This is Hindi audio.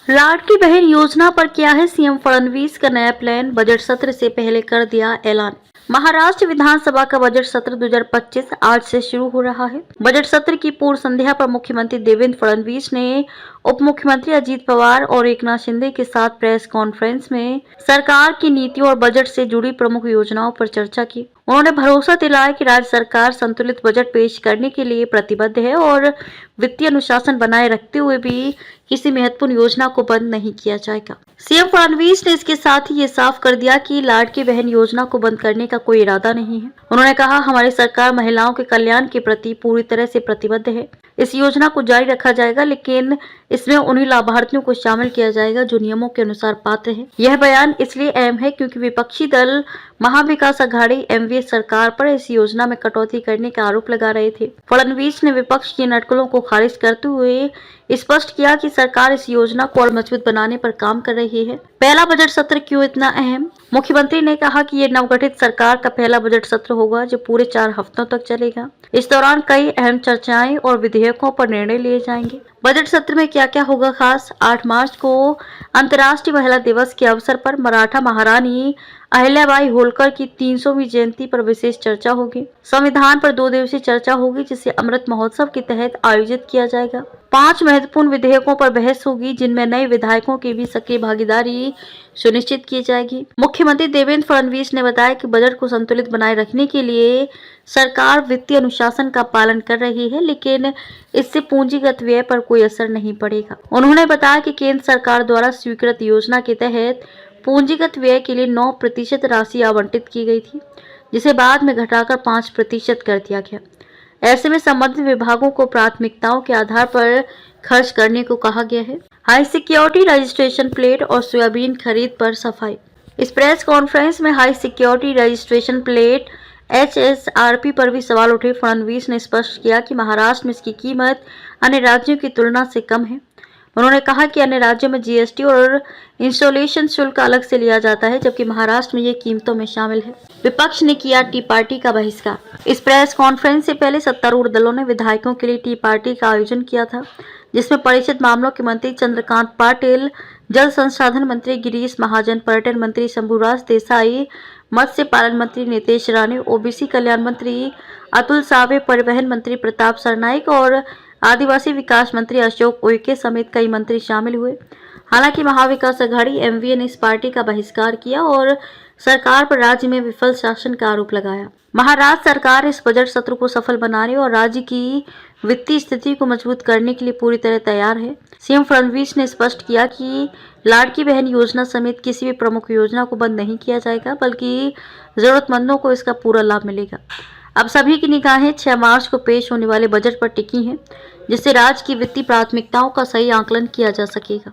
लाडली बहन योजना पर क्या है सीएम फडणवीस का नया प्लान, बजट सत्र से पहले कर दिया ऐलान। महाराष्ट्र विधानसभा का बजट सत्र 2025 आज से शुरू हो रहा है। बजट सत्र की पूर्व संध्या पर मुख्यमंत्री देवेंद्र फडणवीस ने उप मुख्यमंत्री अजीत पवार और एकनाथ शिंदे के साथ प्रेस कॉन्फ्रेंस में सरकार की नीतियों और बजट से जुड़ी प्रमुख योजनाओं पर चर्चा की। उन्होंने भरोसा दिलाया कि राज्य सरकार संतुलित बजट पेश करने के लिए प्रतिबद्ध है और वित्तीय अनुशासन बनाए रखते हुए भी किसी महत्वपूर्ण योजना को बंद नहीं किया जाएगा। सीएम फडणवीस ने इसके साथ ही ये साफ कर दिया कि लाडली बहन योजना को बंद करने का कोई इरादा नहीं है। उन्होंने कहा, हमारी सरकार महिलाओं के कल्याण के प्रति पूरी तरह से प्रतिबद्ध है। इस योजना को जारी रखा जाएगा, लेकिन इसमें उन्हीं लाभार्थियों को शामिल किया जाएगा जो नियमों के अनुसार पात्र हैं। यह बयान इसलिए अहम है क्योंकि विपक्षी दल महाविकास अघाड़ी एमवीए सरकार पर इस योजना में कटौती करने का आरोप लगा रहे थे। फडणवीस ने विपक्ष की नटकलों को खारिज करते हुए स्पष्ट किया कि सरकार इस योजना को और मजबूत बनाने पर काम कर रही है। पहला बजट सत्र क्यों इतना अहम? मुख्यमंत्री ने कहा कि ये नवगठित सरकार का पहला बजट सत्र होगा जो पूरे 4 हफ्तों तक चलेगा। इस दौरान कई अहम चर्चाएं और विधेयकों पर निर्णय लिए जाएंगे। बजट सत्र में क्या क्या होगा खास? 8 मार्च को अंतर्राष्ट्रीय महिला दिवस के अवसर पर मराठा महारानी अहिल्याबाई होलकर की 300वीं जयंती पर विशेष चर्चा होगी। संविधान पर 2 दिवसीय चर्चा होगी जिसे अमृत महोत्सव के तहत आयोजित किया जाएगा। 5 महत्वपूर्ण विधेयकों पर बहस होगी जिनमें नए विधायकों की भी सक्रिय भागीदारी सुनिश्चित की जाएगी। मुख्यमंत्री देवेंद्र फडणवीस ने बताया कि बजट को संतुलित बनाए रखने के लिए सरकार वित्तीय अनुशासन का पालन कर रही है, लेकिन इससे पूंजीगत व्यय पर कोई असर नहीं पड़ेगा। उन्होंने बताया कि केंद्र सरकार द्वारा स्वीकृत योजना के तहत पूंजीगत व्यय के लिए 9% राशि आवंटित की गई थी, जिसे बाद में घटाकर 5% कर दिया गया। ऐसे में संबंधित विभागों को प्राथमिकताओं के आधार पर खर्च करने को कहा गया है। हाई सिक्योरिटी रजिस्ट्रेशन प्लेट और सोयाबीन खरीद पर सफाई। इस प्रेस कॉन्फ्रेंस में high security registration plate HSRP पर भी सवाल उठे। फडणवीस ने स्पष्ट किया कि महाराष्ट्र में इसकी कीमत अन्य राज्यों की तुलना से कम है। उन्होंने कहा कि अन्य राज्यों में जीएसटी और इंस्टॉलेशन शुल्क अलग से लिया जाता है, जबकि महाराष्ट्र में ये कीमतों में शामिल है। विपक्ष ने किया टी पार्टी का बहिष्कार। इस प्रेस कॉन्फ्रेंस से पहले सत्तारूढ़ दलों ने विधायकों के लिए टी पार्टी का आयोजन किया था, जिसमें परिषद मामलों के मंत्री चंद्रकांत पाटिल, जल संसाधन मंत्री गिरीश महाजन, पर्यटन मंत्री शंभुराज देसाई, मत्स्य पालन मंत्री नितेश राणे, ओबीसी कल्याण मंत्री अतुल सावे, परिवहन मंत्री प्रताप सरनाईक और आदिवासी विकास मंत्री अशोक उइके समेत कई मंत्री शामिल हुए। हालांकि महाविकास अघाड़ी एमवीए ने इस पार्टी का बहिष्कार किया और सरकार पर राज्य में विफल शासन का आरोप लगाया। महाराष्ट्र सरकार इस बजट सत्र को सफल बनाने और राज्य की वित्तीय स्थिति को मजबूत करने के लिए पूरी तरह तैयार है। सीएम फडणवीस ने स्पष्ट किया कि लाडली बहन योजना समेत किसी भी प्रमुख योजना को बंद नहीं किया जाएगा, बल्कि जरूरतमंदों को इसका पूरा लाभ मिलेगा। अब सभी की निगाहें 6 मार्च को पेश होने वाले बजट पर टिकी हैं, जिससे राज्य की वित्तीय प्राथमिकताओं का सही आकलन किया जा सकेगा।